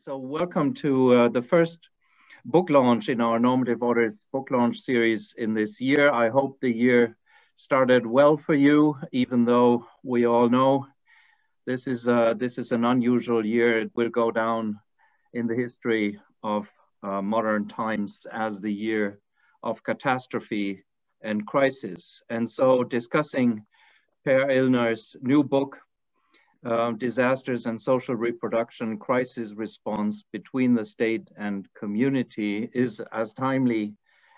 So welcome to the first book launch in our Normative Orders book launch series in this year. I hope the year started well for you, even though we all know this is an unusual year. It will go down in the history of modern times as the year of catastrophe and crisis. And so discussing Per Illner's new book, Disasters and Social Reproduction, Crisis Response Between the State and Community, is as timely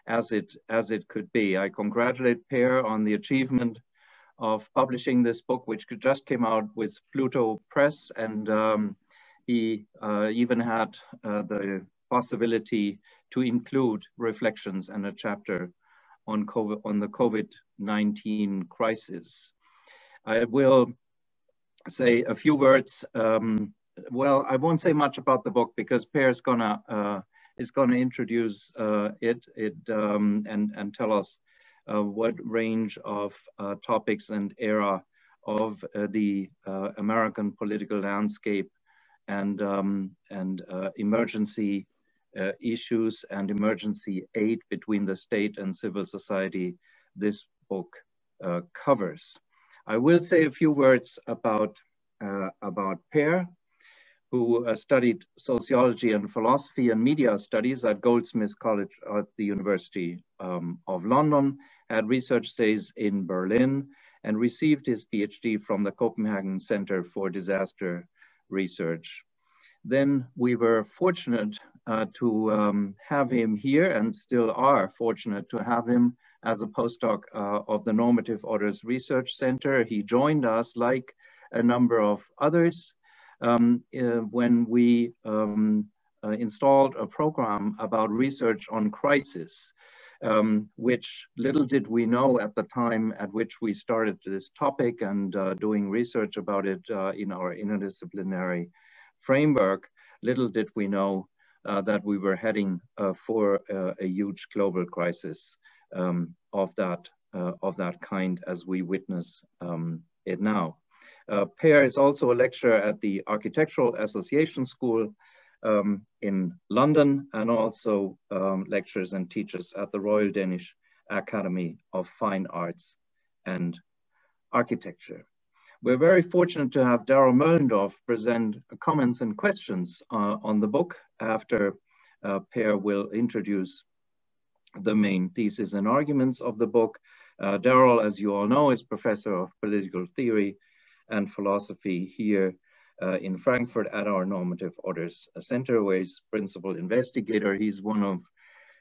as it could be. I congratulate Per on the achievement of publishing this book, which just came out with Pluto Press, and he even had the possibility to include reflections and a chapter on the COVID-19 crisis. I will say a few words. Well, I won't say much about the book because Per is gonna introduce it and tell us what range of topics and era of the American political landscape and emergency issues and emergency aid between the state and civil society this book covers. I will say a few words about Per, who studied sociology and philosophy and media studies at Goldsmiths College at the University of London, had research stays in Berlin, and received his PhD from the Copenhagen Center for Disaster Research. Then we were fortunate to have him here, and still are fortunate to have him as a postdoc of the Normative Orders Research Center. He joined us, like a number of others, when we installed a program about research on crisis, which little did we know at the time at which we started this topic and doing research about it in our interdisciplinary framework. Little did we know that we were heading for a huge global crisis of that kind as we witness it now. Per is also a lecturer at the Architectural Association School in London, and also lectures and teaches at the Royal Danish Academy of Fine Arts and Architecture. We're very fortunate to have Darrel Moellendorf present comments and questions on the book after Per will introduce the main thesis and arguments of the book. Darrel, as you all know, is professor of political theory and philosophy here in Frankfurt at our Normative Orders Center, where he's principal investigator. He's one of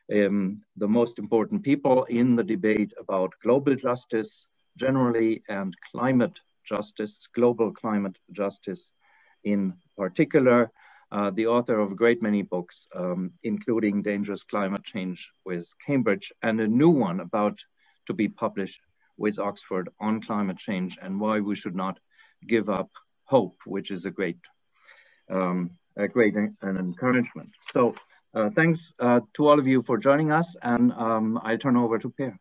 the most important people in the debate about global justice generally and climate justice, global climate justice in particular. The author of a great many books, including Dangerous Climate Change with Cambridge, and a new one about to be published with Oxford on climate change and why we should not give up hope, which is a great encouragement. So thanks to all of you for joining us, and I turn over to Per.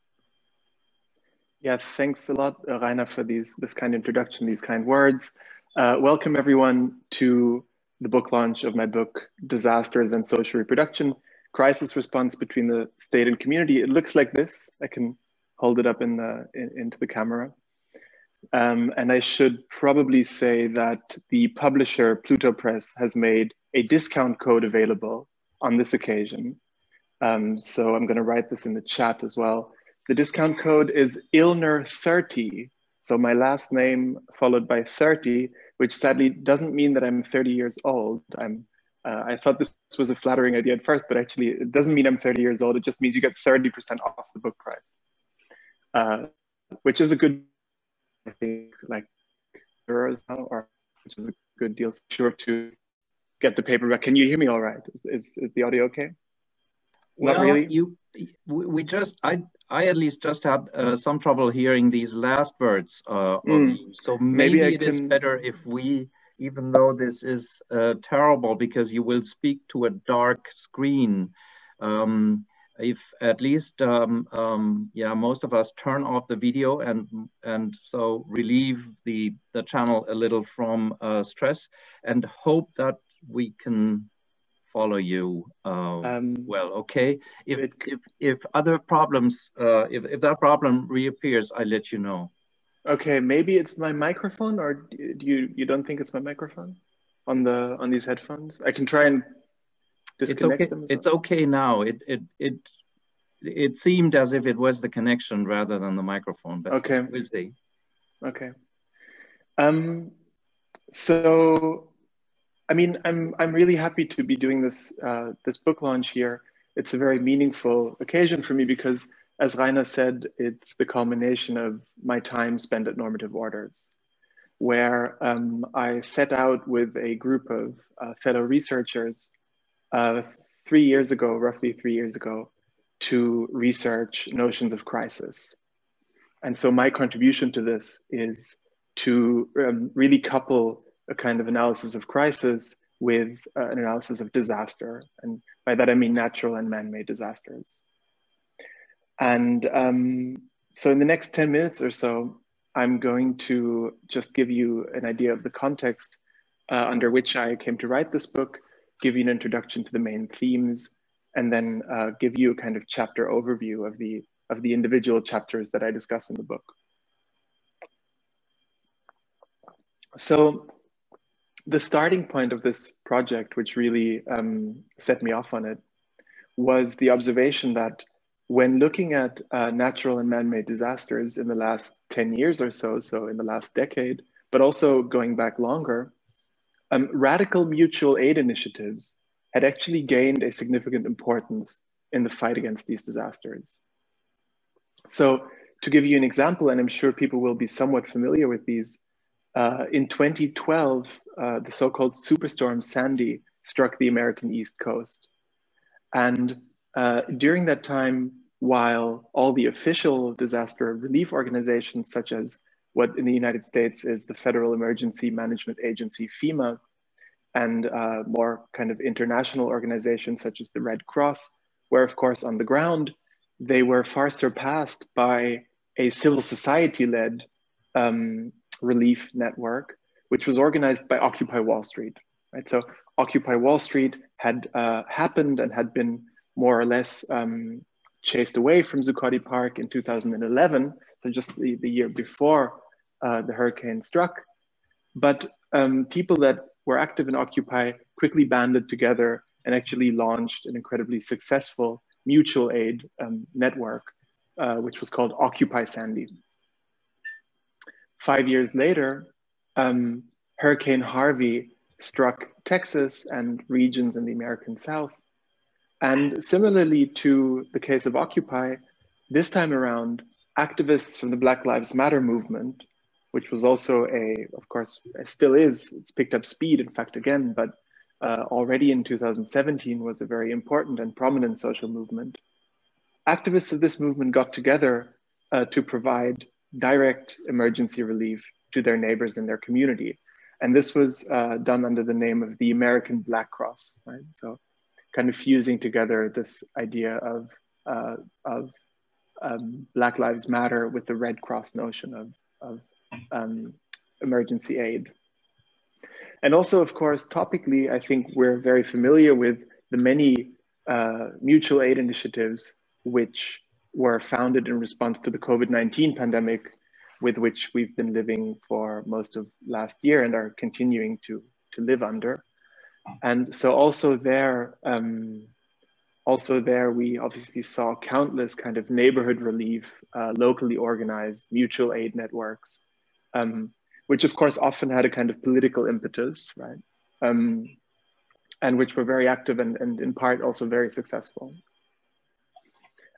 Yeah, thanks a lot, Rainer, for this kind introduction, these kind words. Welcome everyone to the book launch of my book, Disasters and Social Reproduction, Crisis Response Between the State and Community. It looks like this. I can hold it up into the camera. And I should probably say that the publisher, Pluto Press, has made a discount code available on this occasion. So I'm gonna write this in the chat as well. The discount code is Illner 30. So my last name followed by 30, which sadly doesn't mean that I'm 30 years old. I thought this was a flattering idea at first, but actually it doesn't mean I'm 30 years old. It just means you get 30% off the book price, which is a good, I think, like euros now, or which is a good deal. Sure to get the paperback. Can you hear me all right? Is the audio okay? Well, not really. I at least just had some trouble hearing these last words of you. So maybe it is better if we, even though this is terrible because you will speak to a dark screen, if at least, yeah, most of us turn off the video and so relieve the channel a little from stress, and hope that we can follow you well. Okay, if other problems, if that problem reappears, I let you know. Okay, maybe it's my microphone, or you don't think it's my microphone on these headphones? I can try and disconnect them. It's okay now. It seemed as if it was the connection rather than the microphone, but okay, we'll see. Okay. So, I mean, I'm really happy to be doing this this book launch here. It's a very meaningful occasion for me because, as Rainer said, it's the culmination of my time spent at Normative Orders, where I set out with a group of fellow researchers 3 years ago, roughly 3 years ago, to research notions of crisis. And so my contribution to this is to really couple a kind of analysis of crisis with an analysis of disaster. And by that, I mean natural and man-made disasters. And so in the next 10 minutes or so, I'm going to just give you an idea of the context under which I came to write this book, give you an introduction to the main themes, and then give you a kind of chapter overview of the individual chapters that I discuss in the book. So the starting point of this project, which really set me off on it, was the observation that when looking at natural and man-made disasters in the last 10 years or so, so in the last decade, but also going back longer, radical mutual aid initiatives had actually gained a significant importance in the fight against these disasters. So to give you an example, and I'm sure people will be somewhat familiar with these, in 2012, the so-called superstorm Sandy struck the American East Coast. And during that time, while all the official disaster relief organizations, such as what in the United States is the Federal Emergency Management Agency, FEMA, and more kind of international organizations such as the Red Cross, were of course on the ground, they were far surpassed by a civil society-led relief network, which was organized by Occupy Wall Street. Right? So Occupy Wall Street had happened and had been more or less chased away from Zuccotti Park in 2011, so just the year before the hurricane struck. But people that were active in Occupy quickly banded together and actually launched an incredibly successful mutual aid network, which was called Occupy Sandy. 5 years later, Hurricane Harvey struck Texas and regions in the American South. And similarly to the case of Occupy, this time around, activists from the Black Lives Matter movement, which was also of course, still is, it's picked up speed, in fact, again, but already in 2017 was a very important and prominent social movement. Activists of this movement got together to provide direct emergency relief to their neighbors in their community. And this was done under the name of the American Black Cross, right? So kind of fusing together this idea of Black Lives Matter with the Red Cross notion of emergency aid. And also, of course, topically, I think we're very familiar with the many mutual aid initiatives which were founded in response to the COVID-19 pandemic, with which we've been living for most of last year and are continuing to live under. And so also there we obviously saw countless kind of neighborhood relief, locally organized mutual aid networks, which of course often had a kind of political impetus, right? And which were very active and in part also very successful.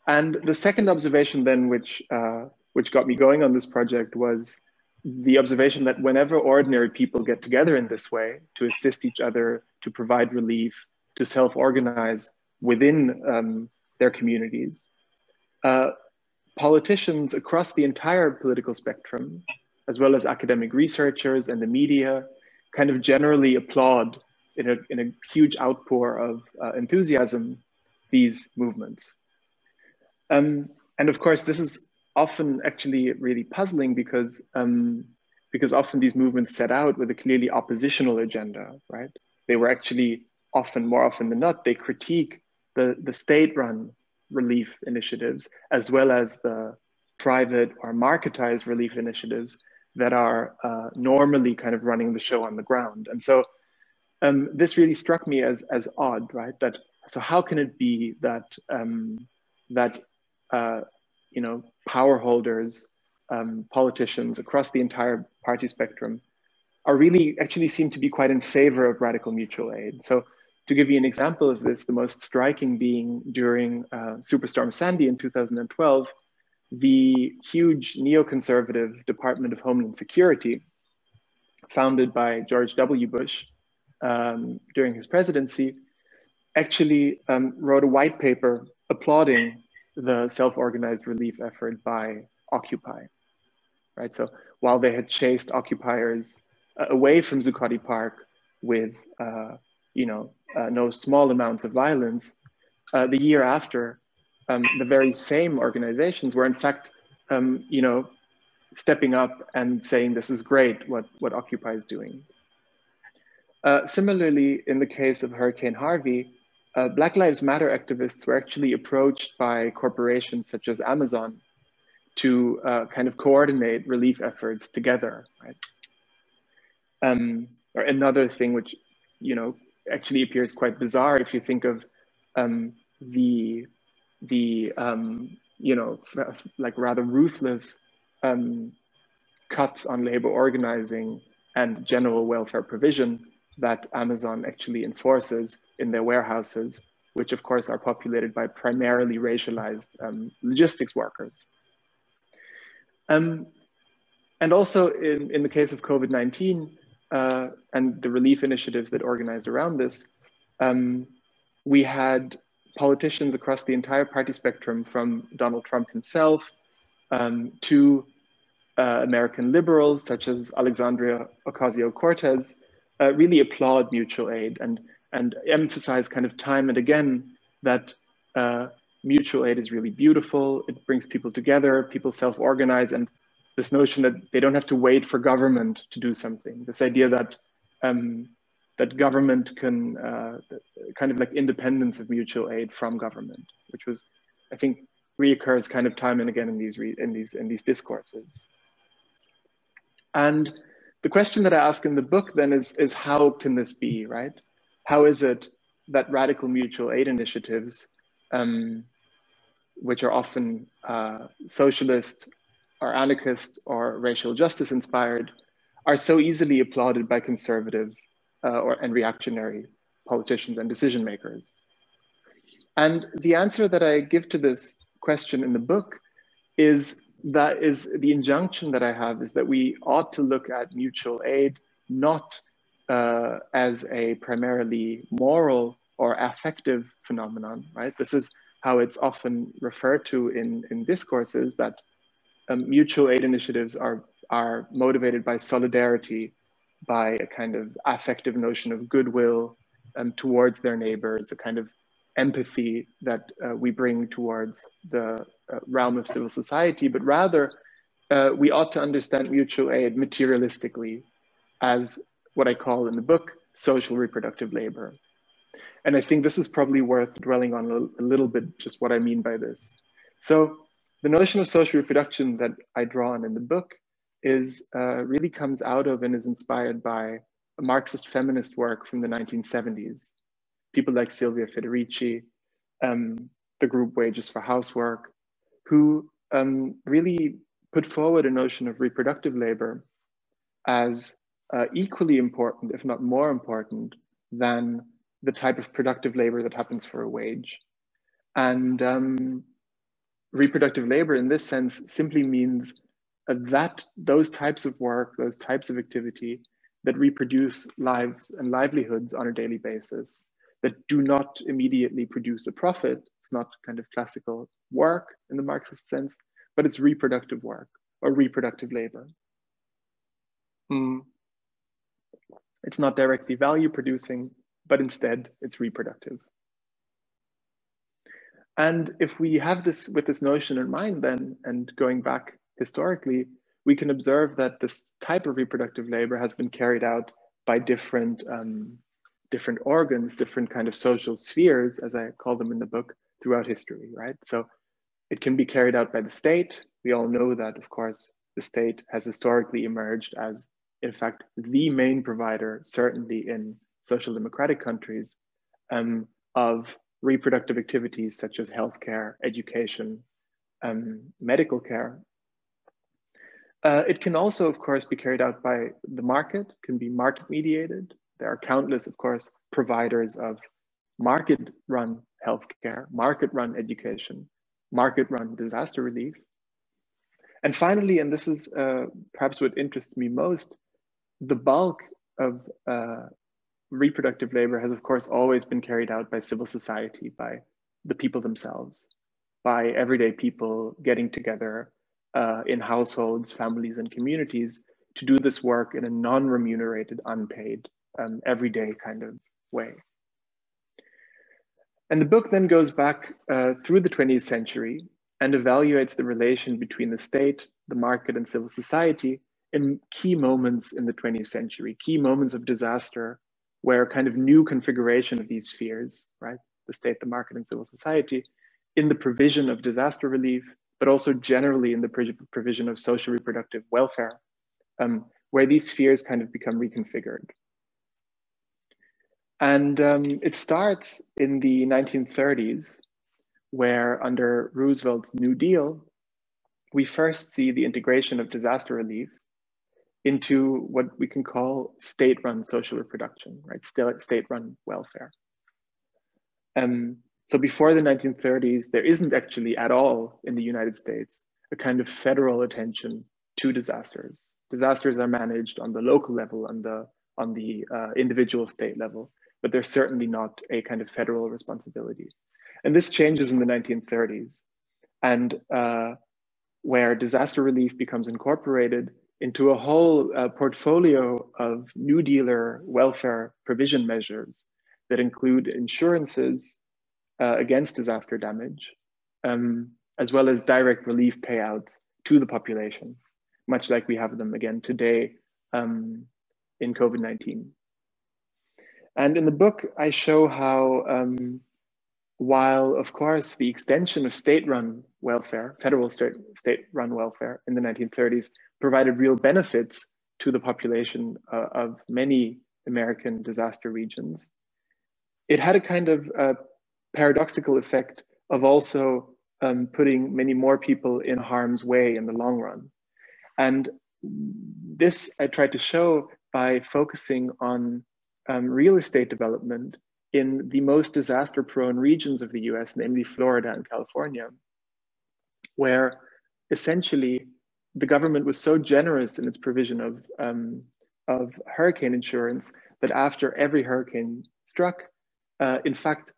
And the second observation then, which got me going on this project, was the observation that whenever ordinary people get together in this way to assist each other, to provide relief, to self-organize within their communities, politicians across the entire political spectrum, as well as academic researchers and the media, kind of generally applaud in a huge outpour of enthusiasm these movements. And of course, this is often actually really puzzling because often these movements set out with a clearly oppositional agenda, right? They were actually more often than not, they critique the state-run relief initiatives as well as the private or marketized relief initiatives that are normally kind of running the show on the ground. And so this really struck me as odd, right? So how can it be that you know, power holders, politicians across the entire party spectrum are really actually seem to be quite in favor of radical mutual aid? So to give you an example of this, the most striking being during Superstorm Sandy in 2012, the huge neoconservative Department of Homeland Security, founded by George W. Bush during his presidency, actually wrote a white paper applauding the self-organized relief effort by Occupy, right? So while they had chased occupiers away from Zuccotti Park with, you know, no small amounts of violence, the year after, the very same organizations were in fact, you know, stepping up and saying, this is great what Occupy is doing. Similarly, in the case of Hurricane Harvey, Black Lives Matter activists were actually approached by corporations such as Amazon to kind of coordinate relief efforts together, right? Or another thing which, you know, actually appears quite bizarre if you think of the you know, like rather ruthless cuts on labor organizing and general welfare provision that Amazon actually enforces in their warehouses, which of course are populated by primarily racialized logistics workers. And also in the case of COVID-19 and the relief initiatives that organized around this, we had politicians across the entire party spectrum, from Donald Trump himself to American liberals such as Alexandria Ocasio-Cortez, really applaud mutual aid and emphasize kind of time and again that mutual aid is really beautiful. It brings people together, people self-organize, and this notion that they don't have to wait for government to do something. This idea that that government can kind of like independence of mutual aid from government, which was, I think, reoccurs kind of time and again in these discourses. And the question that I ask in the book then is how can this be, right? How is it that radical mutual aid initiatives, which are often socialist or anarchist or racial justice inspired, are so easily applauded by conservative and reactionary politicians and decision makers? And the answer that I give to this question in the book is the injunction that I have is that we ought to look at mutual aid not as a primarily moral or affective phenomenon, right? This is how it's often referred to in discourses, that mutual aid initiatives are motivated by solidarity, by a kind of affective notion of goodwill towards their neighbors, a kind of empathy that we bring towards the realm of civil society, but rather we ought to understand mutual aid materialistically as what I call in the book, social reproductive labor. And I think this is probably worth dwelling on a little bit, just what I mean by this. So the notion of social reproduction that I draw on in the book is really comes out of and is inspired by a Marxist feminist work from the 1970s. People like Silvia Federici, the group Wages for Housework, who really put forward a notion of reproductive labor as equally important, if not more important, than the type of productive labor that happens for a wage. And reproductive labor in this sense simply means that those types of work, those types of activity that reproduce lives and livelihoods on a daily basis, that do not immediately produce a profit. It's not kind of classical work in the Marxist sense, but it's reproductive work or reproductive labor. It's not directly value producing, but instead it's reproductive. And if we have this with this notion in mind then, and going back historically, we can observe that this type of reproductive labor has been carried out by different different organs, different kind of social spheres, as I call them in the book, throughout history, right? So it can be carried out by the state. We all know that, of course, the state has historically emerged as, in fact, the main provider, certainly in social democratic countries, of reproductive activities such as healthcare, education, medical care. It can also, of course, be carried out by the market, can be market mediated. There are countless, of course, providers of market-run healthcare, market-run education, market-run disaster relief. And finally, and this is perhaps what interests me most, the bulk of reproductive labor has, of course, always been carried out by civil society, by the people themselves, by everyday people getting together in households, families, and communities to do this work in a non-remunerated, unpaid, everyday kind of way. And the book then goes back through the 20th century and evaluates the relation between the state, the market, and civil society in key moments in the 20th century, key moments of disaster, where a kind of new configuration of these spheres, right? The state, the market, and civil society, in the provision of disaster relief, but also generally in the provision of social reproductive welfare, where these spheres kind of become reconfigured. And it starts in the 1930s, where under Roosevelt's New Deal, we first see the integration of disaster relief into what we can call state-run social reproduction, right? State-run welfare. So before the 1930s, there isn't actually at all in the United States a kind of federal attention to disasters. Disasters are managed on the local level, on the individual state level, but there's certainly not a kind of federal responsibility. And this changes in the 1930s, and where disaster relief becomes incorporated into a whole portfolio of New Dealer welfare provision measures that include insurances against disaster damage, as well as direct relief payouts to the population, much like we have them again today in COVID-19. And in the book, I show how, while of course the extension of state-run welfare, federal state-run welfare in the 1930s provided real benefits to the population of many American disaster regions, it had a kind of paradoxical effect of also putting many more people in harm's way in the long run. And this I tried to show by focusing on real estate development in the most disaster-prone regions of the US, namely Florida and California, where essentially the government was so generous in its provision of hurricane insurance that after every hurricane struck, in fact,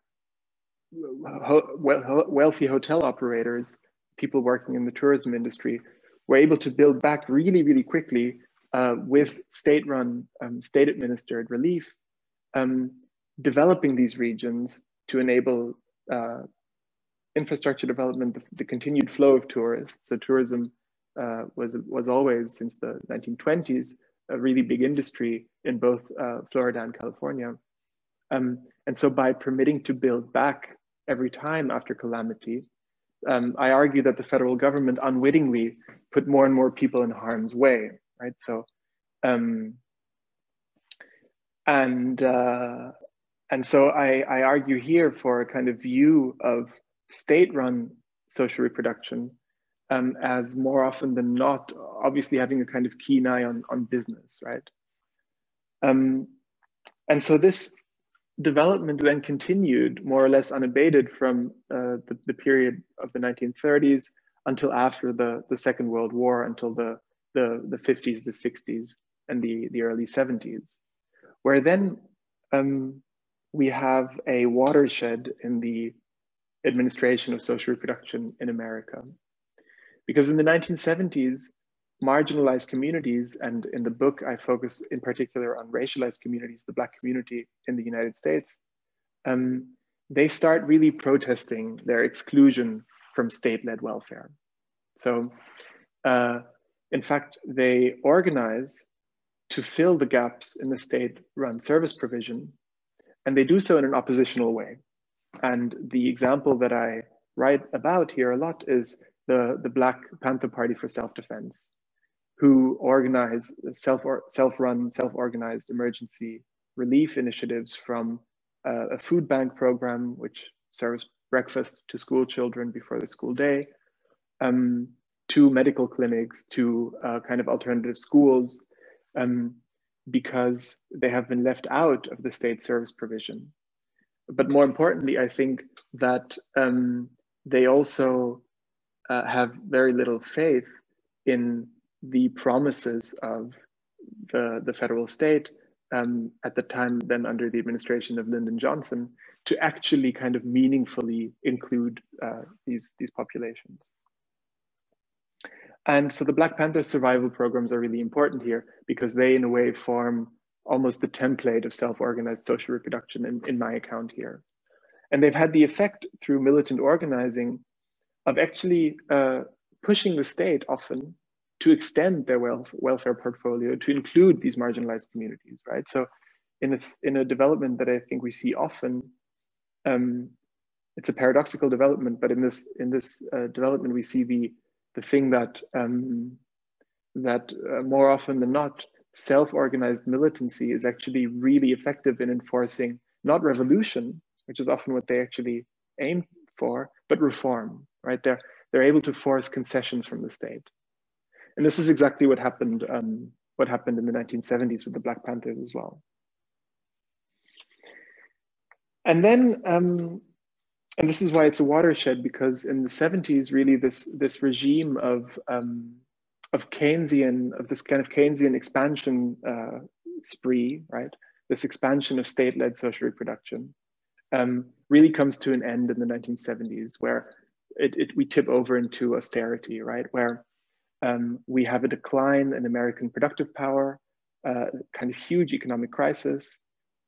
wealthy hotel operators, people working in the tourism industry, were able to build back really, really quickly with state-run, state-administered relief, developing these regions to enable infrastructure development, the continued flow of tourists. So tourism was always, since the 1920s, a really big industry in both Florida and California. And so by permitting to build back every time after calamity, I argue that the federal government unwittingly put more and more people in harm's way, right? So, and so I argue here for a kind of view of state-run social reproduction as more often than not, obviously having a kind of keen eye on business, right? And so this development then continued more or less unabated from the period of the 1930s until after the Second World War, until the 50s, the 60s, and the early 70s, where then we have a watershed in the administration of social reproduction in America. Because in the 1970s, marginalized communities, and in the book, I focus in particular on racialized communities, the Black community in the United States, they start really protesting their exclusion from state-led welfare. So, in fact, they organize to fill the gaps in the state-run service provision And they do so in an oppositional way. And the example that I write about here a lot is the Black Panther Party for self-defense, who organize self-run, self-organized emergency relief initiatives from a food bank program, which serves breakfast to school children before the school day, to medical clinics, to kind of alternative schools, because they have been left out of the state service provision. But more importantly, I think that they also have very little faith in the promises of the federal state at the time then under the administration of Lyndon Johnson to actually kind of meaningfully include these populations. And so the Black Panther survival programs are really important here because they in a way form almost the template of self-organized social reproduction in my account here. And they've had the effect through militant organizing of actually pushing the state often to extend their welfare portfolio to include these marginalized communities, right? So in a development that I think we see often, it's a paradoxical development, but in this development, we see the thing that more often than not, self-organized militancy is actually really effective in enforcing not revolution, which is often what they actually aim for, but reform, right? They're able to force concessions from the state. And this is exactly what happened in the 1970s with the Black Panthers as well. And then, and this is why it's a watershed, because in the 70s, really this regime of this kind of Keynesian expansion spree, right? This expansion of state-led social reproduction really comes to an end in the 1970s, where we tip over into austerity, right? Where we have a decline in American productive power, kind of huge economic crisis.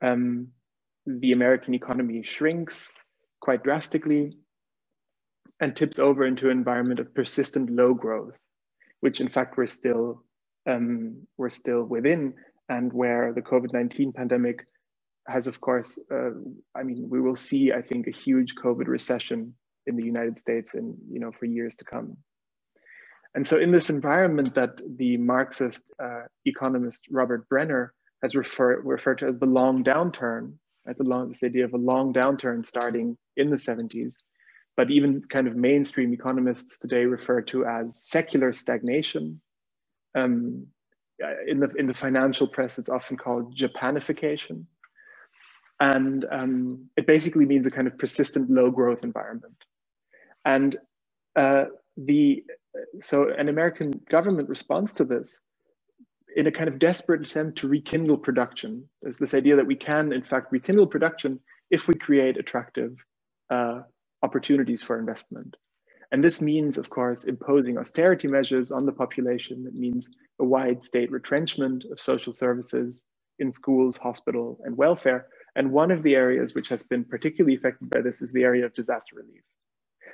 The American economy shrinks quite drastically and tips over into an environment of persistent low growth, which in fact we're still within, and where the COVID-19 pandemic has, of course, I mean, we will see, I think, a huge COVID recession in the United States and, you know, for years to come. And so in this environment that the Marxist economist Robert Brenner has referred to as the long downturn, right? This idea of a long downturn starting in the 70s, but even kind of mainstream economists today refer to as secular stagnation. In the financial press, it's often called Japanification. And it basically means a kind of persistent low growth environment. And so an American government responds to this in a kind of desperate attempt to rekindle production. There's this idea that we can, in fact, rekindle production if we create attractive opportunities for investment. And this means, of course, imposing austerity measures on the population. It means a wide state retrenchment of social services in schools, hospital, and welfare. And one of the areas which has been particularly affected by this is the area of disaster relief,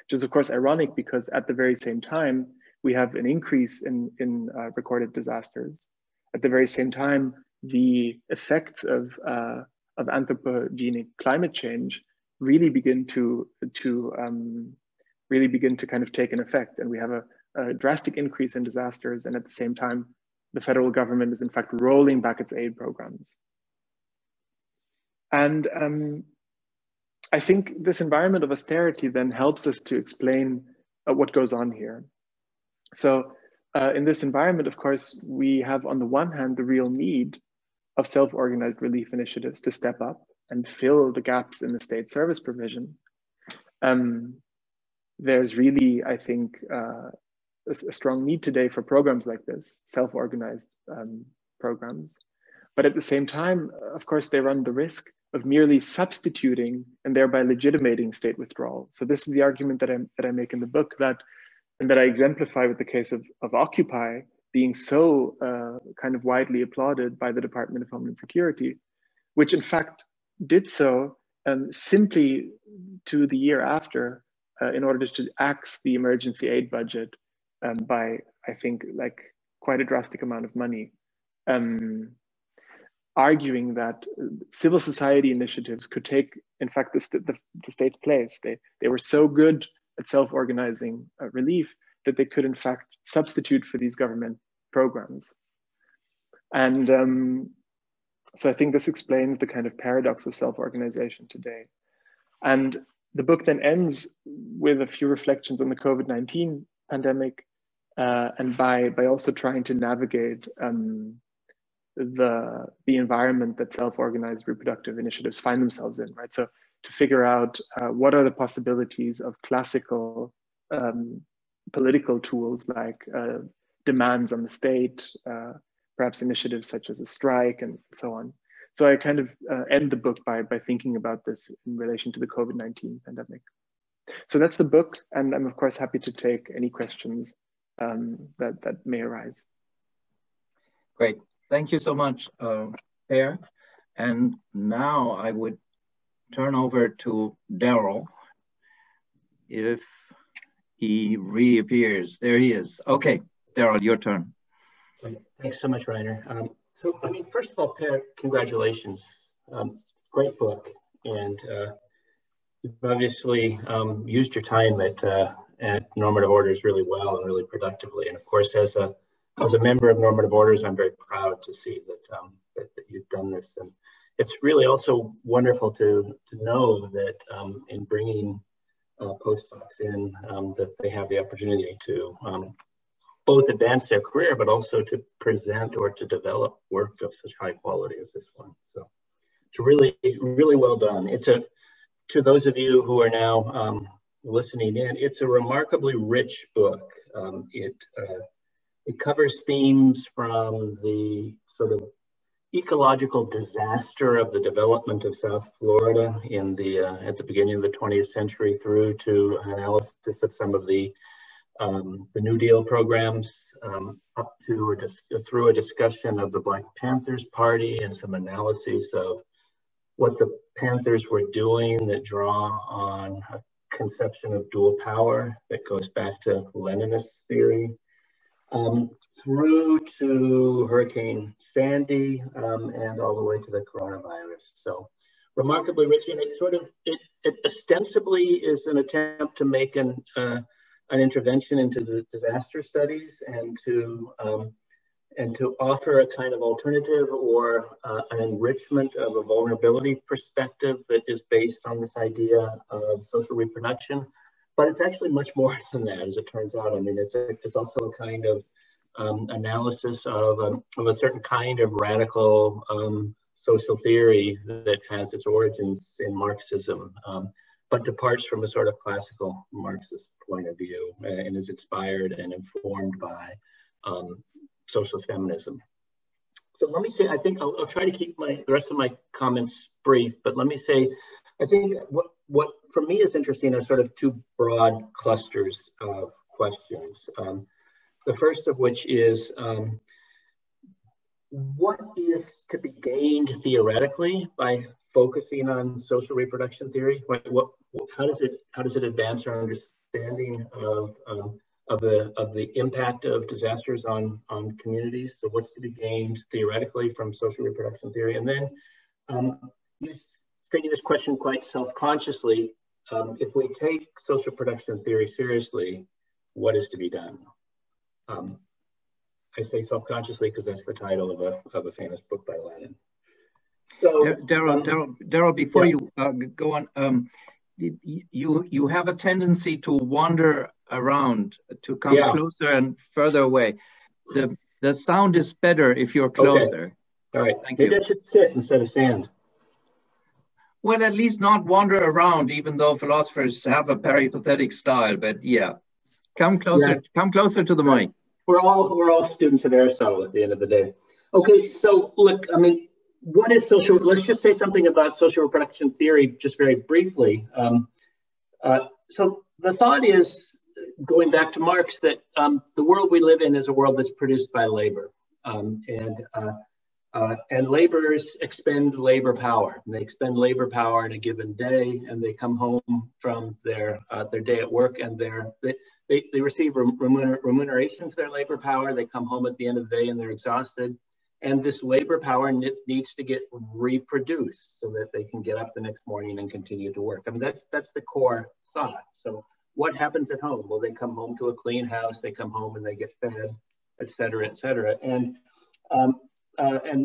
which is, of course, ironic because at the very same time, we have an increase in recorded disasters. At the very same time, the effects of anthropogenic climate change really begin to kind of take an effect. And we have a drastic increase in disasters. And at the same time, the federal government is in fact rolling back its aid programs. And I think this environment of austerity then helps us to explain what goes on here. So in this environment, of course, we have on the one hand, the real need of self-organized relief initiatives to step up and fill the gaps in the state service provision. There's really, I think, a strong need today for programs like this, self-organized programs. But at the same time, of course, they run the risk of merely substituting and thereby legitimating state withdrawal. So this is the argument that I make in the book and that I exemplify with the case of Occupy being so kind of widely applauded by the Department of Homeland Security, which in fact did so simply to the year after in order to axe the emergency aid budget by, I think, like quite a drastic amount of money. arguing that civil society initiatives could take, in fact, the state's place. They were so good at self-organizing relief that they could, in fact, substitute for these government programs. And so I think this explains the kind of paradox of self-organization today. And the book then ends with a few reflections on the COVID-19 pandemic, and by also trying to navigate the environment that self-organized reproductive initiatives find themselves in, right? So to figure out what are the possibilities of classical political tools like demands on the state, perhaps initiatives such as a strike and so on. So I kind of end the book by thinking about this in relation to the COVID-19 pandemic. So that's the book, and I'm of course happy to take any questions that may arise. Great, thank you so much, Per. And now I would turn over to Darrel, if he reappears. There he is. Okay, Darrel, your turn. Thanks so much, Rainer. So, I mean, first of all, Per, congratulations. Great book. And you've obviously used your time at Normative Orders really well and really productively. And of course, as a member of Normative Orders, I'm very proud to see that you've done this. And it's really also wonderful to know that in bringing postdocs in, that they have the opportunity to both advance their career, but also to present or to develop work of such high quality as this one. So it's really, really well done. To those of you who are now listening in, it's a remarkably rich book. It covers themes from the sort of ecological disaster of the development of South Florida in at the beginning of the 20th century through to analysis of some of the New Deal programs, up to through a discussion of the Black Panther Party and some analyses of what the Panthers were doing that draw on a conception of dual power that goes back to Leninist theory, through to Hurricane Sandy, and all the way to the coronavirus. So remarkably rich, and it ostensibly is an attempt to make an intervention into the disaster studies and to offer a kind of alternative or an enrichment of a vulnerability perspective that is based on this idea of social reproduction. But it's actually much more than that, as it turns out. I mean, it's also a kind of analysis of a certain kind of radical social theory that has its origins in Marxism, but departs from a sort of classical Marxist point of view and is inspired and informed by socialist feminism. So let me say, I think I'll try to keep the rest of my comments brief, but let me say, I think what for me is interesting are sort of two broad clusters of questions. The first of which is, what is to be gained theoretically by focusing on social reproduction theory? How does it advance our understanding of the impact of disasters on communities? So what's to be gained theoretically from social reproduction theory? And then you stating this question quite self-consciously, if we take social production theory seriously, what is to be done? I say self-consciously because that's the title of a famous book by Lenin. So, Darrel, before you go on, you have a tendency to wander around, to come closer and further away. The sound is better if you're closer. Okay. All right. Maybe I should sit instead of stand. Well, at least not wander around, even though philosophers have a peripatetic style. But yeah, come closer. Yeah. Come closer to the mic. We're all students of Aristotle at the end of the day. Okay, so look, I mean, what is social? Let's just say something about social reproduction theory, just very briefly. So the thought is, going back to Marx, that the world we live in is a world that's produced by labor, and laborers expend labor power. And they expend labor power in a given day, and they come home from their day at work, and they receive remuneration for their labor power. They come home at the end of the day and they're exhausted. And this labor power needs to get reproduced so that they can get up the next morning and continue to work. I mean, that's the core thought. So what happens at home? Well, they come home to a clean house, they come home and they get fed, et cetera, et cetera. And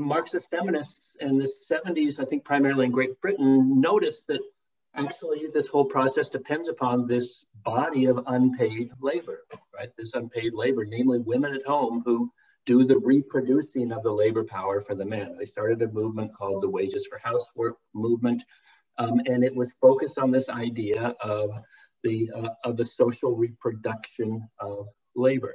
Marxist feminists in the 70s, I think primarily in Great Britain, noticed that actually this whole process depends upon this body of unpaid labor, right? This unpaid labor, namely women at home who do the reproducing of the labor power for the men. They started a movement called the Wages for Housework movement, and it was focused on this idea of the social reproduction of labor.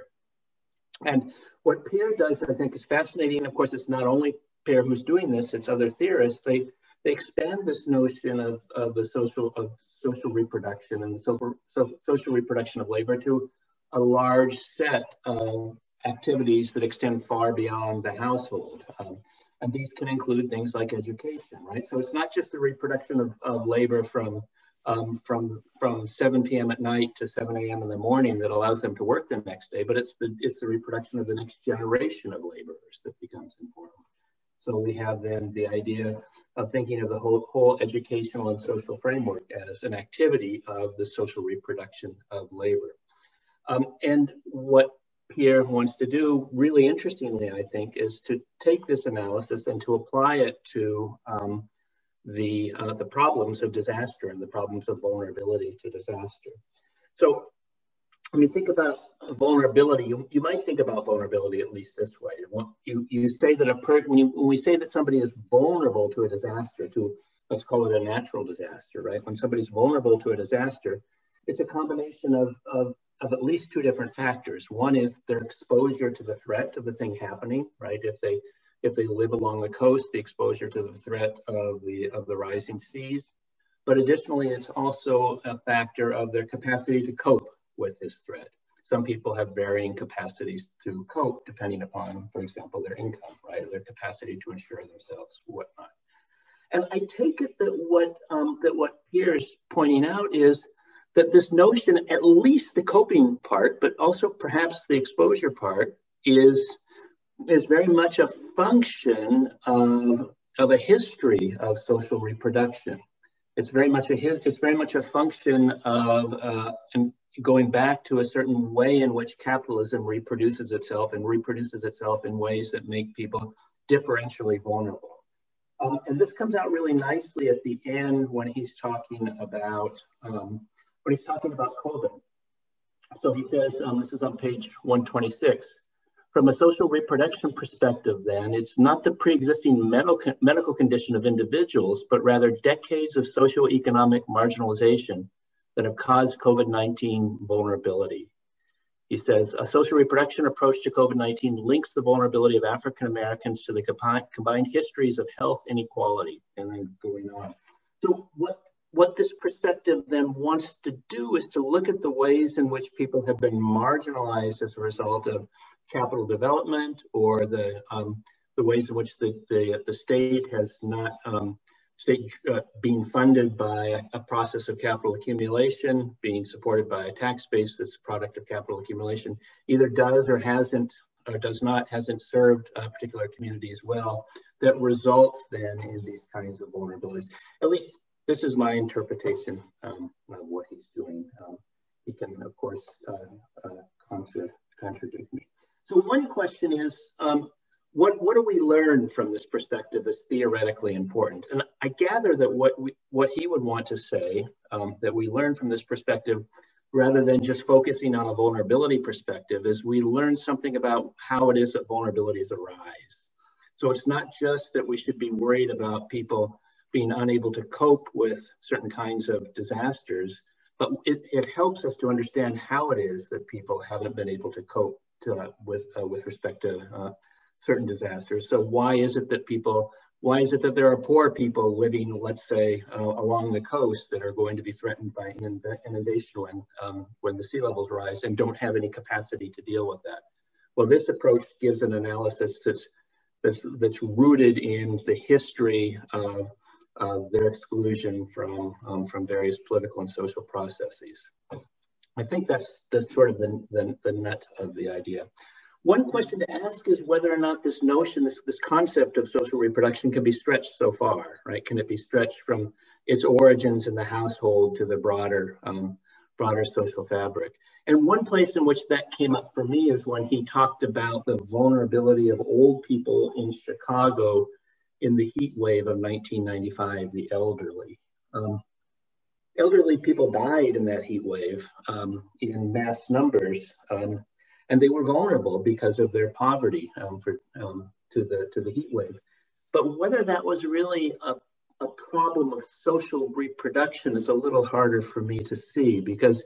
And what Pierre does, I think, is fascinating. Of course, it's not only Pierre who's doing this; it's other theorists. They expand this notion of social reproduction and social reproduction of labor to a large set of activities that extend far beyond the household. And these can include things like education, right? So it's not just the reproduction of labor from 7 p.m. at night to 7 a.m. in the morning that allows them to work the next day, but it's the reproduction of the next generation of laborers that becomes important. So we have then the idea of thinking of the whole educational and social framework as an activity of the social reproduction of labor. And what Pierre wants to do, really interestingly, I think, is to take this analysis and to apply it to the problems of disaster and the problems of vulnerability to disaster. So when you think about vulnerability, you might think about vulnerability at least this way. You say that when we say that somebody is vulnerable to a disaster, let's call it a natural disaster, right? When somebody's vulnerable to a disaster, it's a combination of at least two different factors. One is their exposure to the threat of the thing happening, right? If they live along the coast, the exposure to the threat of the rising seas. But additionally, it's also a factor of their capacity to cope with this threat. Some people have varying capacities to cope depending upon, for example, their income, right? Or their capacity to insure themselves, whatnot. And I take it that what Pierre's pointing out is that this notion, at least the coping part, but also perhaps the exposure part, is very much a function of a history of social reproduction. It's very much a function of going back to a certain way in which capitalism reproduces itself and reproduces itself in ways that make people differentially vulnerable. And this comes out really nicely at the end when he's talking about COVID. So he says, this is on page 126, from a social reproduction perspective then, it's not the pre-existing medical condition of individuals, but rather decades of socioeconomic marginalization that have caused COVID-19 vulnerability. He says, a social reproduction approach to COVID-19 links the vulnerability of African Americans to the combined histories of health inequality, and then going on. So what this perspective then wants to do is to look at the ways in which people have been marginalized as a result of capital development, or the ways in which the state has not being funded by a process of capital accumulation, being supported by a tax base that's a product of capital accumulation, either does or hasn't served particular communities well, that results then in these kinds of vulnerabilities. At least this is my interpretation of what he's doing. He can, of course, contradict me. So one question is, what do we learn from this perspective that's theoretically important? And I gather that what he would want to say, that we learn from this perspective, rather than just focusing on a vulnerability perspective, is we learn something about how it is that vulnerabilities arise. So it's not just that we should be worried about people being unable to cope with certain kinds of disasters, but it helps us to understand how it is that people haven't been able to cope with respect to certain disasters. So why is it that there are poor people living, let's say, along the coast that are going to be threatened by inundation when the sea levels rise and don't have any capacity to deal with that? Well, this approach gives an analysis that's rooted in the history of their exclusion from various political and social processes. I think that's sort of the nut of the idea. One question to ask is whether or not this notion, this concept of social reproduction can be stretched so far, right? Can it be stretched from its origins in the household to the broader social fabric? And one place in which that came up for me is when he talked about the vulnerability of old people in Chicago in the heat wave of 1995, the elderly. Elderly people died in that heat wave in mass numbers. And they were vulnerable because of their poverty to the heat wave. But whether that was really a problem of social reproduction is a little harder for me to see, because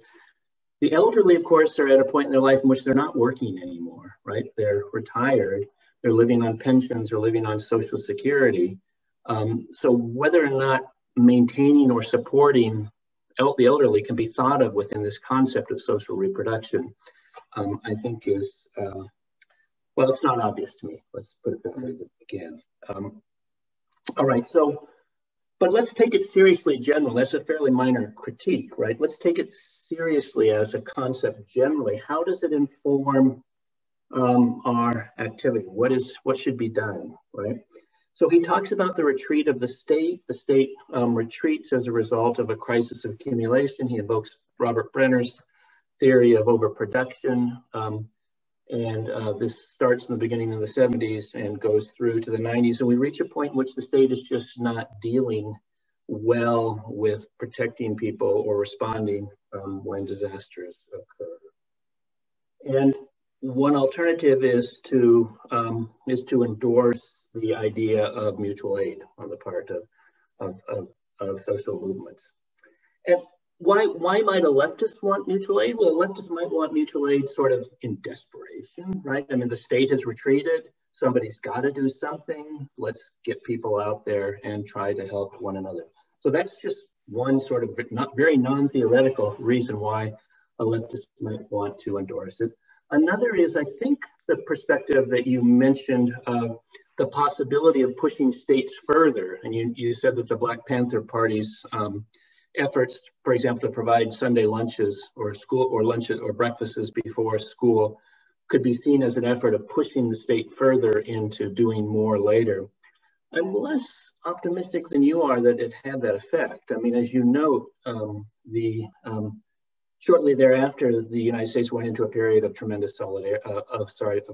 the elderly, of course, are at a point in their life in which they're not working anymore, right? They're retired, they're living on pensions or living on Social Security. So whether or not maintaining or supporting the elderly can be thought of within this concept of social reproduction, I think is, well, it's not obvious to me. Let's put it that way again. All right, so, but let's take it seriously in general. That's a fairly minor critique, right? Let's take it seriously as a concept generally. How does it inform our activity? What should be done, right? So he talks about the retreat of the state. The state retreats as a result of a crisis of accumulation. He invokes Robert Brenner's theory of overproduction, and this starts in the beginning of the 70s and goes through to the 90s, and we reach a point in which the state is just not dealing well with protecting people or responding when disasters occur. And one alternative is to endorse the idea of mutual aid on the part of social movements. And why might a leftist want mutual aid? Well, a leftist might want mutual aid sort of in desperation, right? I mean, the state has retreated. Somebody's got to do something. Let's get people out there and try to help one another. So that's just one sort of very non-theoretical reason why a leftist might want to endorse it. Another is, I think, the perspective that you mentioned of the possibility of pushing states further. And you said that the Black Panther Party's efforts, for example, to provide Sunday lunches or school or lunches or breakfasts before school could be seen as an effort of pushing the state further into doing more later. I'm less optimistic than you are that it had that effect. I mean, as you note, shortly thereafter, the United States went into a period of tremendous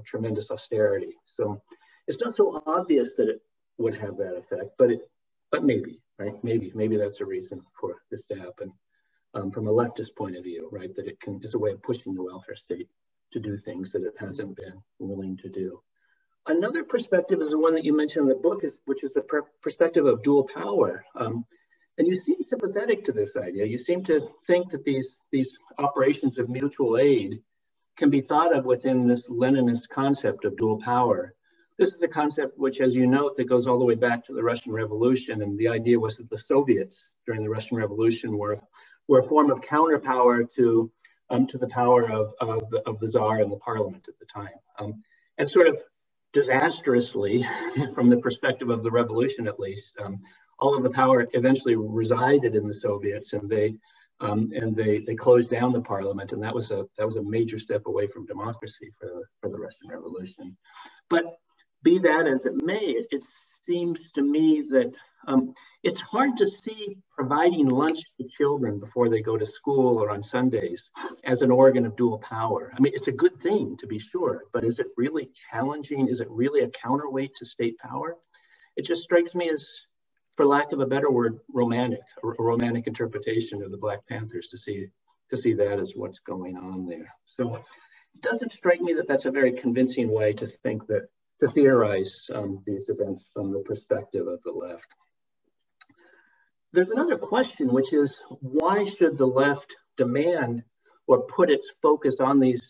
tremendous austerity. So it's not so obvious that it would have that effect, but maybe, right? Maybe that's a reason for this to happen from a leftist point of view, right? That it is a way of pushing the welfare state to do things that it hasn't been willing to do. Another perspective is the one that you mentioned in the book, which is the perspective of dual power. And you seem sympathetic to this idea. You seem to think that these operations of mutual aid can be thought of within this Leninist concept of dual power. This is a concept which, as you note, that goes all the way back to the Russian Revolution. And the idea was that the Soviets during the Russian Revolution were a form of counterpower to the power of the Tsar and the parliament at the time. And sort of disastrously, from the perspective of the revolution at least, all of the power eventually resided in the Soviets, and they closed down the parliament, and that was a major step away from democracy for the Russian Revolution. But be that as it may, it seems to me that it's hard to see providing lunch to children before they go to school or on Sundays as an organ of dual power. I mean, it's a good thing to be sure, but is it really challenging? Is it really a counterweight to state power? It just strikes me as, for lack of a better word, a romantic interpretation of the Black Panthers to see that as what's going on there. So it doesn't strike me that that's a very convincing way to think that, to theorize these events from the perspective of the left. There's another question, which is, why should the left demand or put its focus on these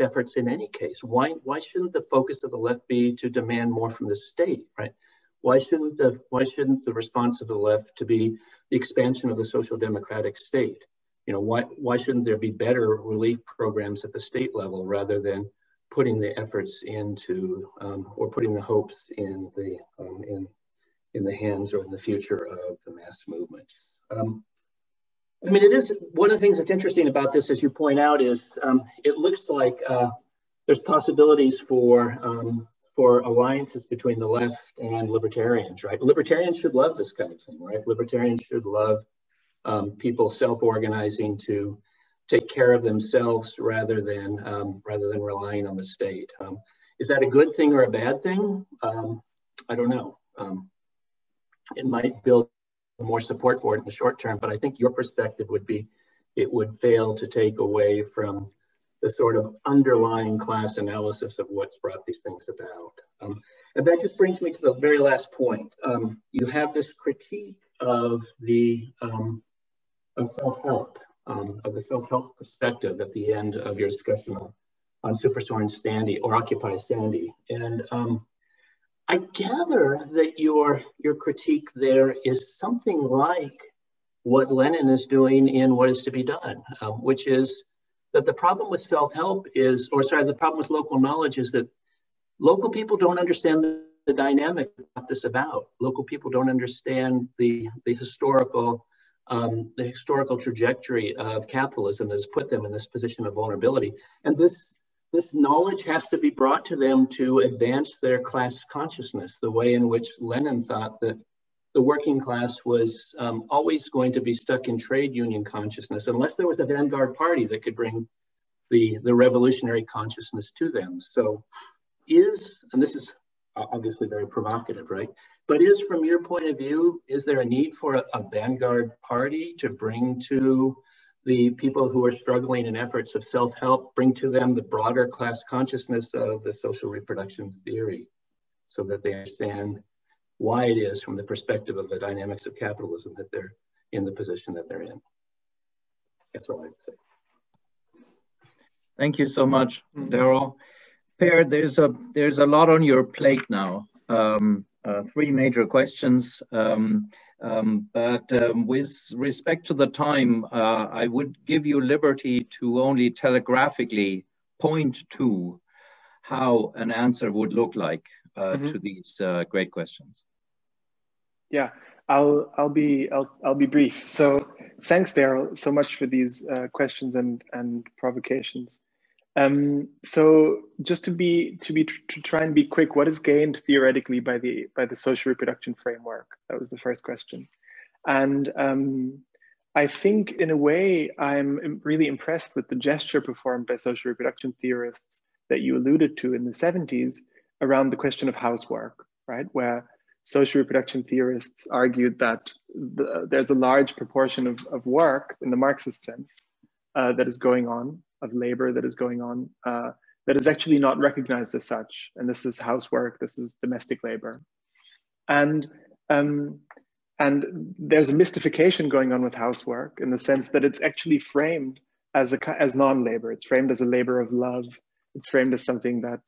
efforts in any case? Why shouldn't the focus of the left be to demand more from the state, right? Why shouldn't the response of the left to be the expansion of the social democratic state? You know, why shouldn't there be better relief programs at the state level rather than putting the efforts into or putting the hopes in the hands or in the future of the mass movements? I mean, it is one of the things that's interesting about this, as you point out, is it looks like there's possibilities for alliances between the left and libertarians, right? Libertarians should love this kind of thing, right? Libertarians should love people self-organizing to take care of themselves rather than relying on the state. Is that a good thing or a bad thing? I don't know. It might build more support for it in the short term, but I think your perspective would be it would fail to take away from the sort of underlying class analysis of what's brought these things about. And that just brings me to the very last point. You have this critique of the of self-help, of the self-help perspective at the end of your discussion on Superstorm Sandy or Occupy Sandy. And I gather that your critique there is something like what Lenin is doing in What Is to Be Done, which is that the problem with self-help is, or sorry, the problem with local knowledge is that local people don't understand the dynamic of this about. Local people don't understand the historical trajectory of capitalism that has put them in this position of vulnerability. And this knowledge has to be brought to them to advance their class consciousness, the way in which Lenin thought that the working class was always going to be stuck in trade union consciousness unless there was a vanguard party that could bring the revolutionary consciousness to them. So and this is obviously very provocative, right? But from your point of view, is there a need for a vanguard party to bring to the people who are struggling in efforts of self-help, bring to them the broader class consciousness of the social reproduction theory so that they understand why it is from the perspective of the dynamics of capitalism that they're in the position that they're in? That's all I would say. Thank you so much, Darrel. Per, there's a lot on your plate now. Three major questions, but with respect to the time, I would give you liberty to only telegraphically point to how an answer would look like to these great questions. Yeah, I'll be brief. So thanks, Darrel, so much for these questions and provocations. So just to try and be quick, what is gained theoretically by the social reproduction framework? That was the first question. And I think in a way, I'm really impressed with the gesture performed by social reproduction theorists that you alluded to in the 70s around the question of housework, right? Where social reproduction theorists argued that there's a large proportion of work in the Marxist sense that is going on, of labor that is going on, that is actually not recognized as such. And this is housework, this is domestic labor. And there's a mystification going on with housework in the sense that it's actually framed as non-labor. It's framed as a labor of love. It's framed as something that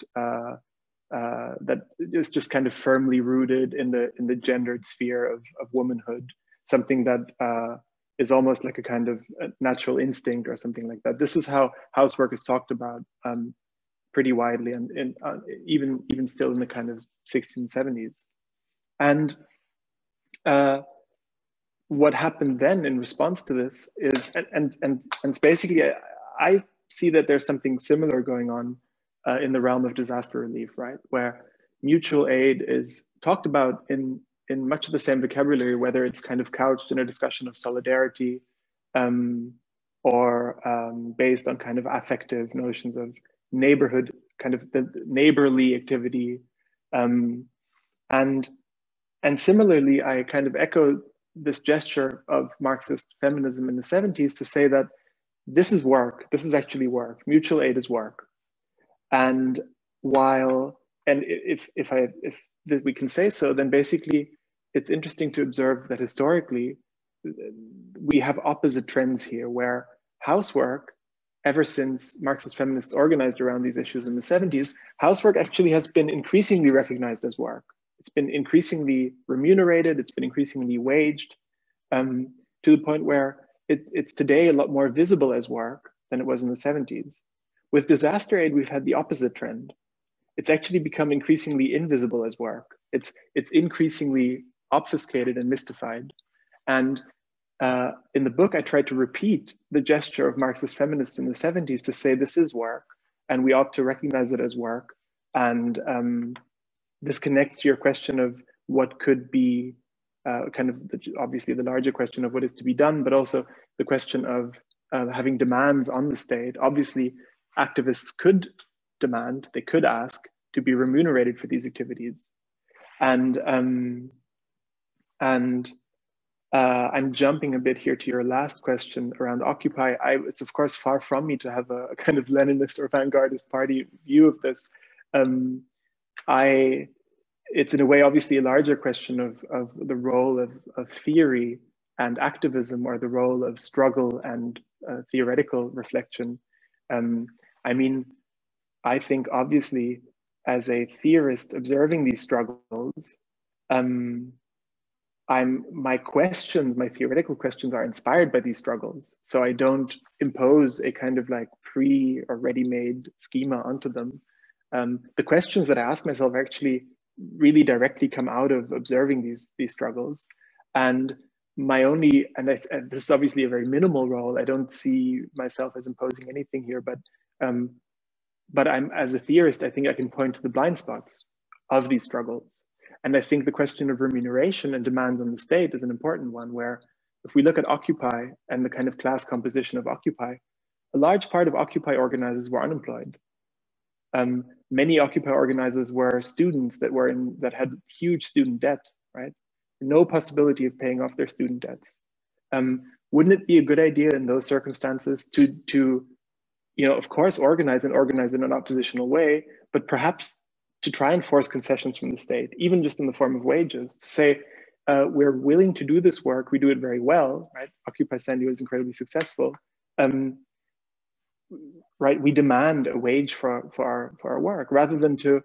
that is just kind of firmly rooted in the gendered sphere of womanhood, something that is almost like a kind of natural instinct or something like that. This is how housework is talked about pretty widely, and even still in the kind of 1670s. And what happened then in response to this is, and basically I see that there's something similar going on in the realm of disaster relief, right? Where mutual aid is talked about in much of the same vocabulary, whether it's kind of couched in a discussion of solidarity or based on kind of affective notions of neighborhood, kind of the neighborly activity. And similarly, I kind of echo this gesture of Marxist feminism in the 70s to say that this is work, this is actually work, mutual aid is work. And if we can say so, then basically it's interesting to observe that historically we have opposite trends here, where housework, ever since Marxist feminists organized around these issues in the 70s, housework actually has been increasingly recognized as work. It's been increasingly remunerated, it's been increasingly waged, to the point where it's today a lot more visible as work than it was in the 70s. With disaster aid, we've had the opposite trend. It's actually become increasingly invisible as work. It's increasingly obfuscated and mystified. And in the book, I tried to repeat the gesture of Marxist feminists in the 70s to say this is work. and we ought to recognize it as work. And this connects to your question of what could be obviously the larger question of what is to be done, but also the question of having demands on the state. Obviously, activists could demand, they could ask to be remunerated for these activities. And I'm jumping a bit here to your last question around Occupy. It's of course far from me to have a kind of Leninist or vanguardist party view of this. It's in a way obviously a larger question of the role of theory and activism, or the role of struggle and theoretical reflection. I mean, I think obviously as a theorist observing these struggles, my theoretical questions are inspired by these struggles. So I don't impose a kind of like pre or ready-made schema onto them. The questions that I ask myself actually really directly come out of observing these struggles. And this is obviously a very minimal role. I don't see myself as imposing anything here, but I'm, as a theorist, I think I can point to the blind spots of these struggles. And I think the question of remuneration and demands on the state is an important one, where if we look at Occupy and the kind of class composition of Occupy, a large part of Occupy organizers were unemployed. Many Occupy organizers were students that had huge student debt, right? No possibility of paying off their student debts. Wouldn't it be a good idea in those circumstances to of course, organize in an oppositional way, but perhaps to try and force concessions from the state, even just in the form of wages, to say, we're willing to do this work, we do it very well, right? Occupy Sandy was incredibly successful. Right, we demand a wage for our work, rather than to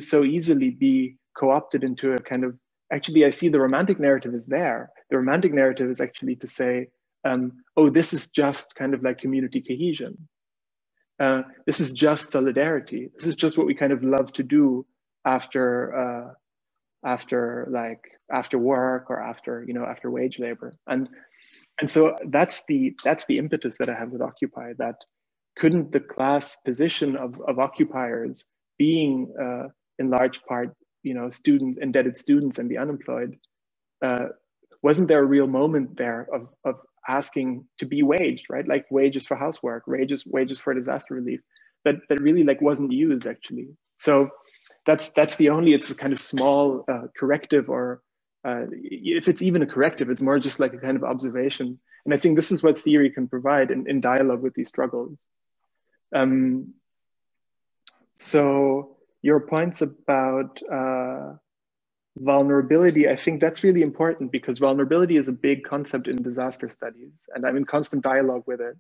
so easily be co-opted into a kind of, actually I see the romantic narrative is there. The romantic narrative is actually to say, oh, this is just kind of like community cohesion. This is just solidarity. This is just what we kind of love to do after work or after wage labor. And so that's the impetus that I have with Occupy, that couldn't the class position of occupiers being in large part, indebted students and the unemployed, wasn't there a real moment there of asking to be waged, right? Like wages for housework, wages for disaster relief, that really like wasn't used actually. So that's the only, it's a kind of small corrective, or if it's even a corrective, it's more just like a kind of observation. And I think this is what theory can provide in dialogue with these struggles. So your points about vulnerability, I think that's really important, because vulnerability is a big concept in disaster studies, and I'm in constant dialogue with it.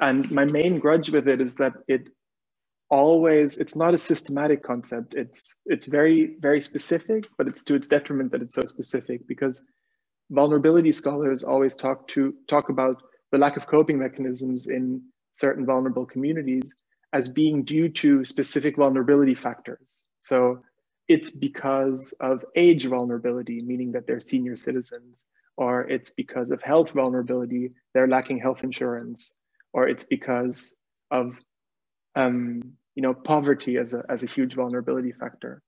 And my main grudge with it is that it's not a systematic concept. It's very, very specific, but it's to its detriment that it's so specific, because vulnerability scholars always talk about the lack of coping mechanisms in certain vulnerable communities as being due to specific vulnerability factors. So it's because of age vulnerability, meaning that they're senior citizens, or it's because of health vulnerability, they're lacking health insurance, or it's because of poverty as a huge vulnerability factor.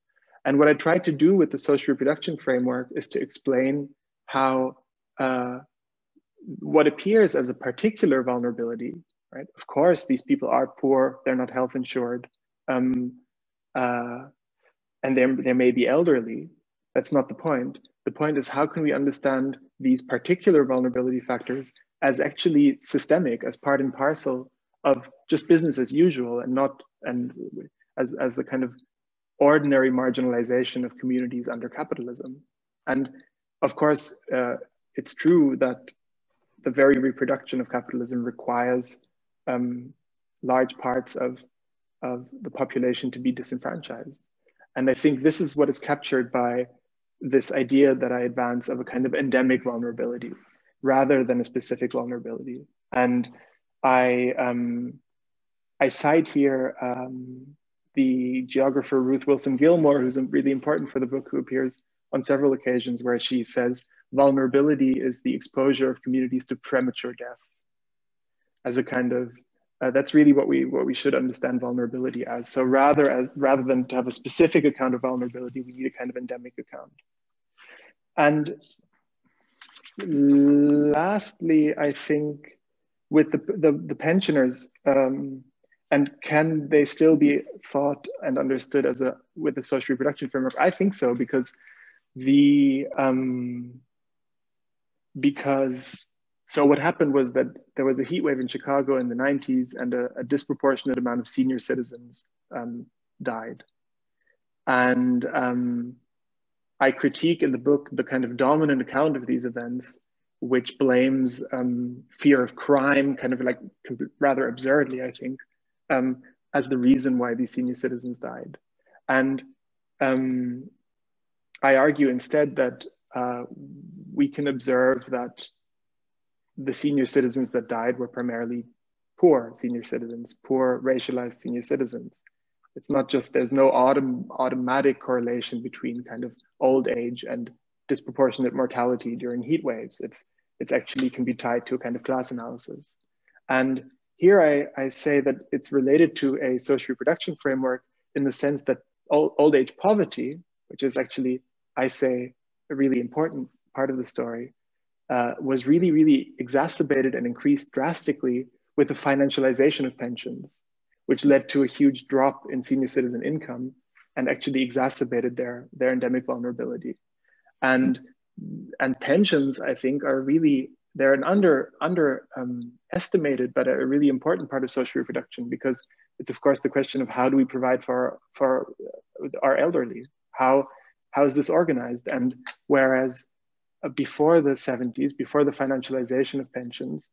And what I tried to do with the social reproduction framework is to explain how what appears as a particular vulnerability, right? Of course, these people are poor, they're not health insured, and they may be elderly. That's not the point. The point is, how can we understand these particular vulnerability factors as actually systemic, as part and parcel of just business as usual, and as the kind of ordinary marginalization of communities under capitalism. And of course, it's true that the very reproduction of capitalism requires large parts of the population to be disenfranchised. And I think this is what is captured by this idea that I advance of a kind of endemic vulnerability rather than a specific vulnerability. And I cite here the geographer Ruth Wilson Gilmore, who's really important for the book, who appears on several occasions, where she says, vulnerability is the exposure of communities to premature death, as a kind of That's really what we should understand vulnerability as. So rather than to have a specific account of vulnerability, we need a kind of endemic account. And lastly, I think with the pensioners, and can they still be thought and understood as with the social reproduction framework? I think so, because so what happened was that there was a heat wave in Chicago in the 90s, and a disproportionate amount of senior citizens died. And I critique in the book the kind of dominant account of these events, which blames fear of crime, kind of like rather absurdly, I think, as the reason why these senior citizens died. And I argue instead that we can observe that the senior citizens that died were primarily poor senior citizens, poor racialized senior citizens. It's not just, there's no automatic correlation between kind of old age and disproportionate mortality during heat waves. It's actually can be tied to a kind of class analysis. And here I say that it's related to a social reproduction framework in the sense that old age poverty, which is actually, I say, a really important part of the story, was really, really exacerbated and increased drastically with the financialization of pensions, which led to a huge drop in senior citizen income and actually exacerbated their endemic vulnerability. And pensions, I think, are really, they're an estimated, but a really important part of social reproduction, because it's of course the question of how do we provide for our elderly? How is this organized? And whereas before the 70s, before the financialization of pensions,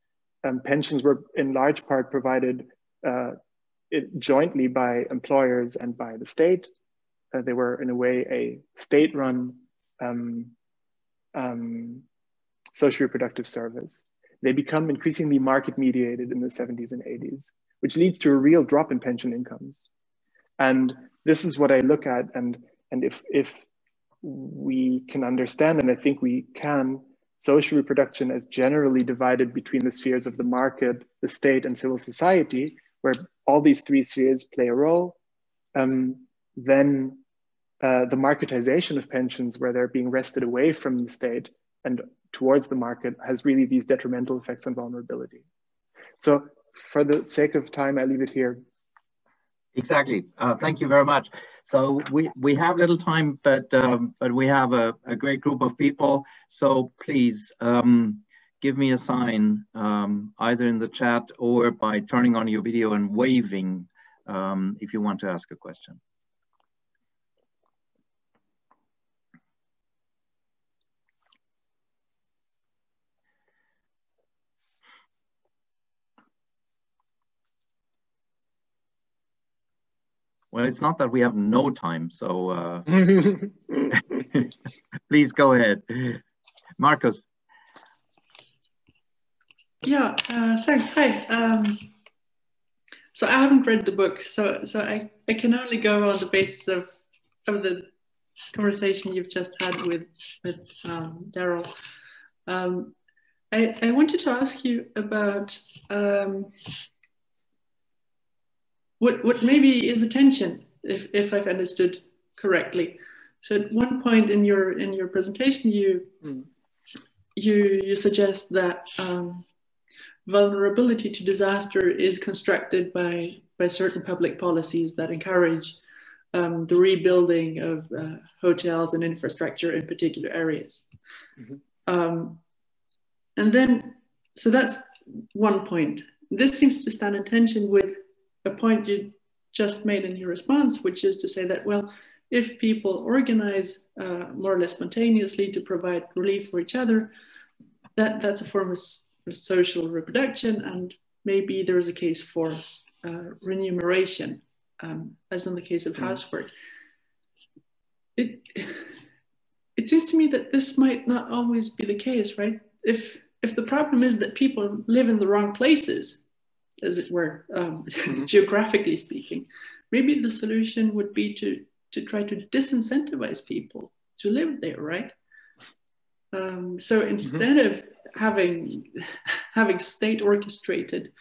pensions were in large part provided jointly by employers and by the state. They were in a way a state-run social reproductive service. They become increasingly market-mediated in the 70s and 80s, which leads to a real drop in pension incomes. And this is what I look at, and if we can understand, and I think we can, social reproduction as generally divided between the spheres of the market, the state, and civil society, where all these three spheres play a role, then the marketization of pensions, where they're being wrested away from the state and towards the market, has really these detrimental effects on vulnerability. So for the sake of time, I leave it here. Exactly. Thank you very much. So we have little time, but we have a great group of people. So please give me a sign, either in the chat or by turning on your video and waving if you want to ask a question. Well, it's not that we have no time, so please go ahead. Marcus. Yeah, thanks. Hi. So I haven't read the book, so I can only go on the basis of the conversation you've just had with Darrel. I wanted to ask you about what maybe is a tension, if I've understood correctly. So at one point in your presentation, you suggest that vulnerability to disaster is constructed by certain public policies that encourage the rebuilding of hotels and infrastructure in particular areas. Mm-hmm. And then, so that's one point. This seems to stand in tension with a point you just made in your response, which is to say that, well, if people organize more or less spontaneously to provide relief for each other, that's a form of social reproduction, and maybe there is a case for remuneration, as in the case of housework. It seems to me that this might not always be the case, right? If the problem is that people live in the wrong places, as it were, geographically speaking, maybe the solution would be to try to disincentivize people to live there, right? So instead of having state orchestrated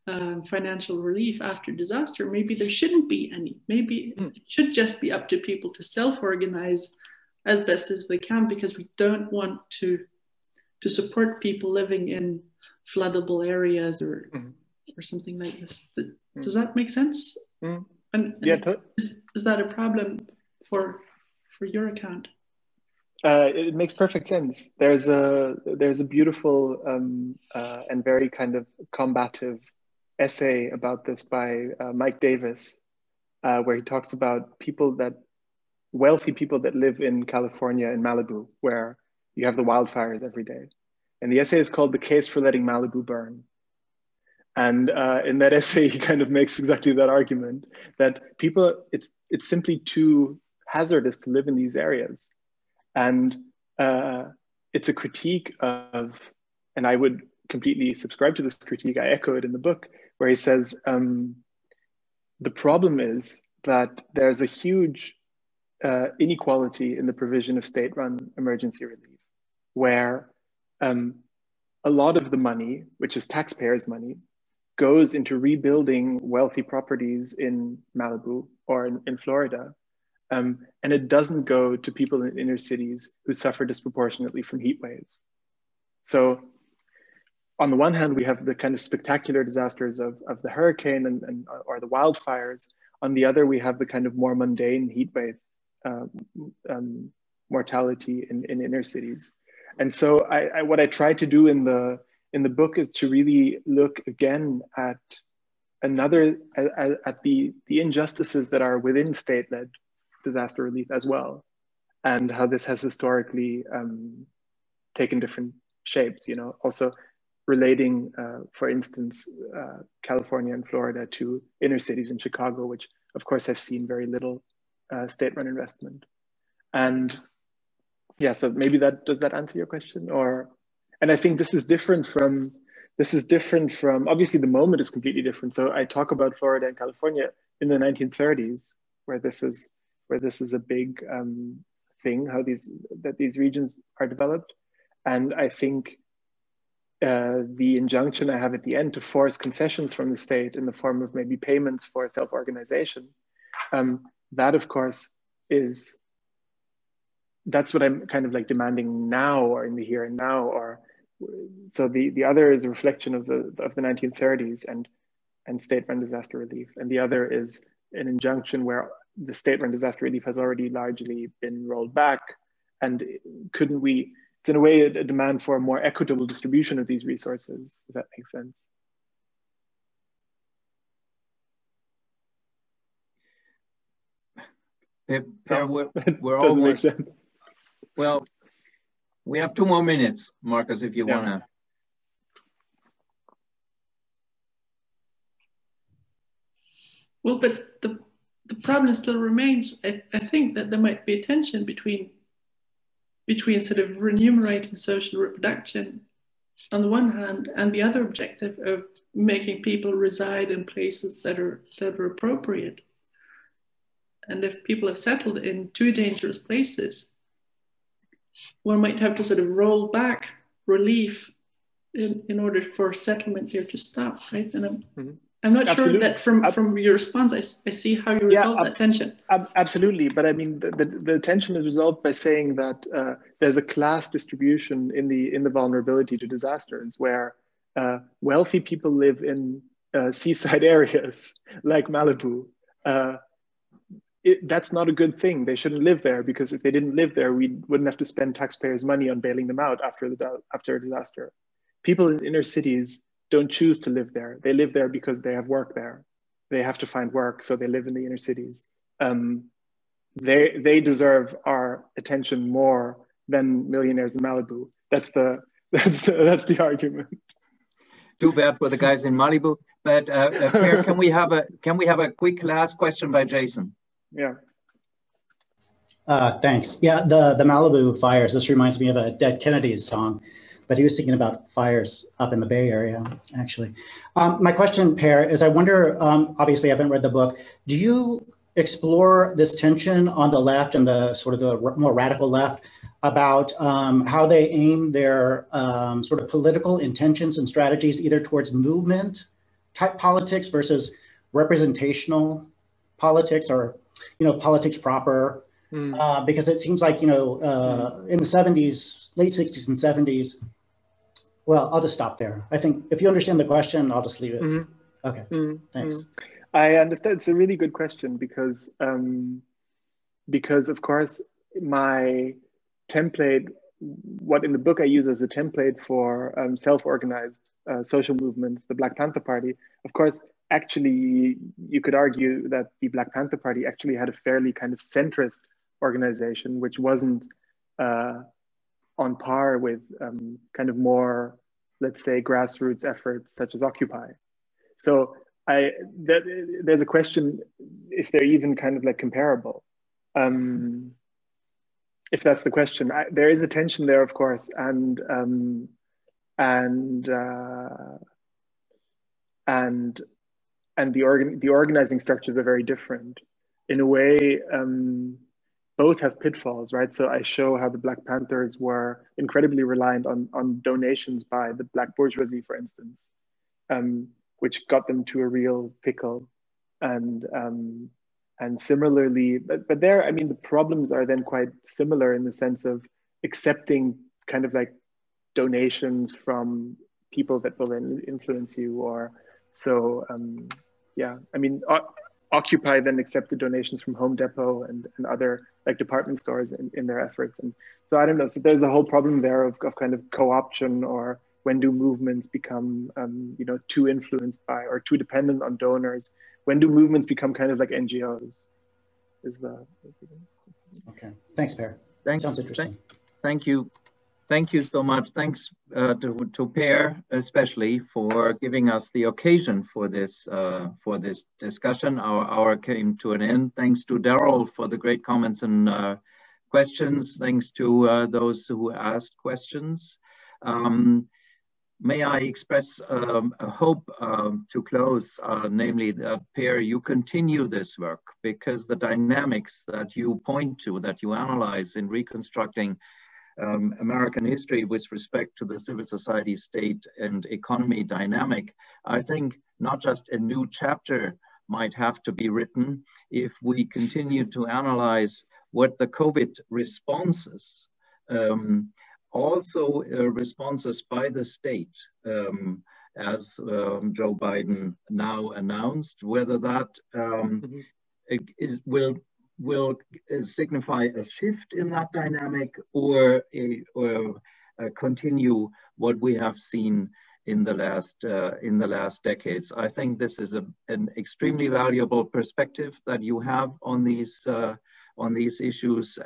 financial relief after disaster, maybe there shouldn't be any. Maybe it should just be up to people to self-organize as best as they can, because we don't want to support people living in floodable areas or something like this. Does that make sense? And yeah, is that a problem for your account? It makes perfect sense. There's a beautiful and very kind of combative essay about this by Mike Davis, where he talks about wealthy people that live in California and Malibu, where you have the wildfires every day. And the essay is called "The Case for Letting Malibu Burn." And in that essay, he kind of makes exactly that argument that people, it's simply too hazardous to live in these areas. And it's a critique of, and I would completely subscribe to this critique, I echo it in the book, where he says, the problem is that there's a huge inequality in the provision of state-run emergency relief, where a lot of the money, which is taxpayers' money, goes into rebuilding wealthy properties in Malibu or in Florida. And it doesn't go to people in inner cities who suffer disproportionately from heat waves. So on the one hand, we have the kind of spectacular disasters of the hurricane or the wildfires. On the other, we have the kind of more mundane heat wave mortality in inner cities. And so what I try to do in the book is to really look again at the injustices that are within state-led disaster relief as well, and how this has historically taken different shapes, you know, also relating, for instance, California and Florida to inner cities in Chicago, which of course have seen very little state-run investment. And yeah, so maybe does that answer your question? And I think this is different from, obviously the moment is completely different. So I talk about Florida and California in the 1930s, where this is a big thing, how these regions are developed. And I think the injunction I have at the end to force concessions from the state in the form of maybe payments for self-organization, that of course that's what I'm kind of like demanding now, or in the here and now, or so the other is a reflection of the 1930s and state-run disaster relief, and the other is an injunction where the state-run disaster relief has already largely been rolled back, and couldn't we? It's in a way a demand for a more equitable distribution of these resources. If that makes sense. We're almost. Well, we have 2 more minutes, Marcus, if you want to. Well, but the problem still remains. I think that there might be a tension between sort of remunerating social reproduction on the one hand, and the other objective of making people reside in places that are appropriate. And if people have settled in too dangerous places, one might have to sort of roll back relief in order for settlement here to stop, right? And I'm not Absolutely. Sure that from your response, I see how you resolve that tension. Absolutely, but I mean, the tension is resolved by saying that there's a class distribution in the vulnerability to disasters, where wealthy people live in seaside areas like Malibu. That's not a good thing. They shouldn't live there, because if they didn't live there, we wouldn't have to spend taxpayers' money on bailing them out after a disaster. People in inner cities don't choose to live there. They live there because they have work there. They have to find work, so they live in the inner cities. They deserve our attention more than millionaires in Malibu. That's the argument. Too bad for the guys in Malibu. But Per, can we have a quick last question by Jason? Yeah. Thanks. Yeah, the Malibu fires, this reminds me of a Dead Kennedys song, but he was thinking about fires up in the Bay Area, actually. My question, Per, is I wonder, obviously I haven't read the book, do you explore this tension on the left and the sort of the more radical left about how they aim their sort of political intentions and strategies either towards movement type politics versus representational politics, or, you know, politics proper? Because it seems like, you know, in the 70s, late 60s and 70s, well, I'll just stop there. I think if you understand the question, I'll just leave it. Okay, thanks. I understand. It's a really good question because of course, my template, what in the book I use as a template for self-organized social movements, the Black Panther Party, of course, actually, you could argue that the Black Panther Party actually had a fairly kind of centrist organization, which wasn't on par with kind of more, let's say, grassroots efforts such as Occupy. So there's a question if they're even kind of like comparable. If that's the question, there is a tension there, of course, and the organizing structures are very different. In a way, both have pitfalls, right? So I show how the Black Panthers were incredibly reliant on donations by the Black bourgeoisie, for instance, which got them to a real pickle. And similarly, but there, I mean, the problems are then quite similar in the sense of accepting kind of like donations from people that will then influence you, or so. Yeah, I mean, Occupy then accepted donations from Home Depot and other like department stores in their efforts. And so I don't know. So there's a whole problem there of kind of co-option, or when do movements become, you know, too influenced by or too dependent on donors? When do movements become kind of like NGOs? Okay, thanks, Per. Sounds interesting. Thank you. Thank you so much. Thanks to Per, especially for giving us the occasion for this discussion. Our hour came to an end. Thanks to Darrel for the great comments and questions. Thanks to those who asked questions. May I express a hope to close, namely that, Per, you continue this work, because the dynamics that you point to, that you analyze in reconstructing American history with respect to the civil society, state, and economy dynamic, I think not just a new chapter might have to be written if we continue to analyze what the COVID responses, also responses by the state, as Joe Biden now announced, whether that will signify a shift in that dynamic, or continue what we have seen in the last decades. I think this is an extremely valuable perspective that you have on these issues,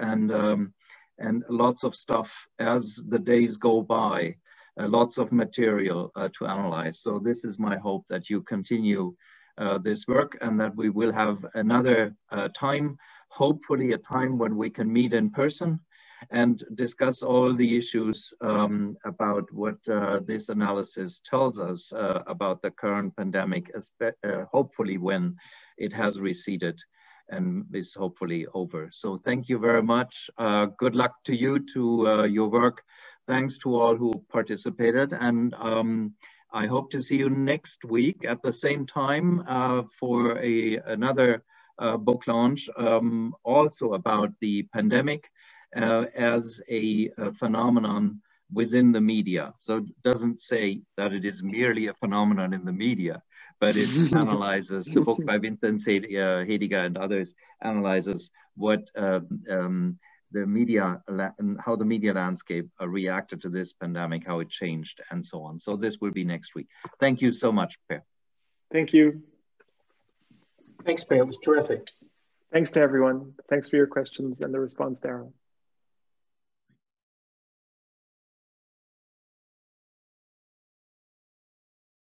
and lots of stuff as the days go by, lots of material to analyze. So this is my hope, that you continue this work, and that we will have another time, hopefully a time when we can meet in person and discuss all the issues about what this analysis tells us about the current pandemic, hopefully when it has receded and is hopefully over. So thank you very much. Good luck to you, to your work. Thanks to all who participated, and I hope to see you next week at the same time for another book launch, also about the pandemic as a phenomenon within the media. So it doesn't say that it is merely a phenomenon in the media, but it analyzes, the book by Vincent Hediger and others analyzes what the media, how the media landscape reacted to this pandemic, how it changed, and so on. So this will be next week. Thank you so much, Per. Thank you. Thanks, Per. It was terrific. Thanks to everyone. Thanks for your questions and the response, Darrel.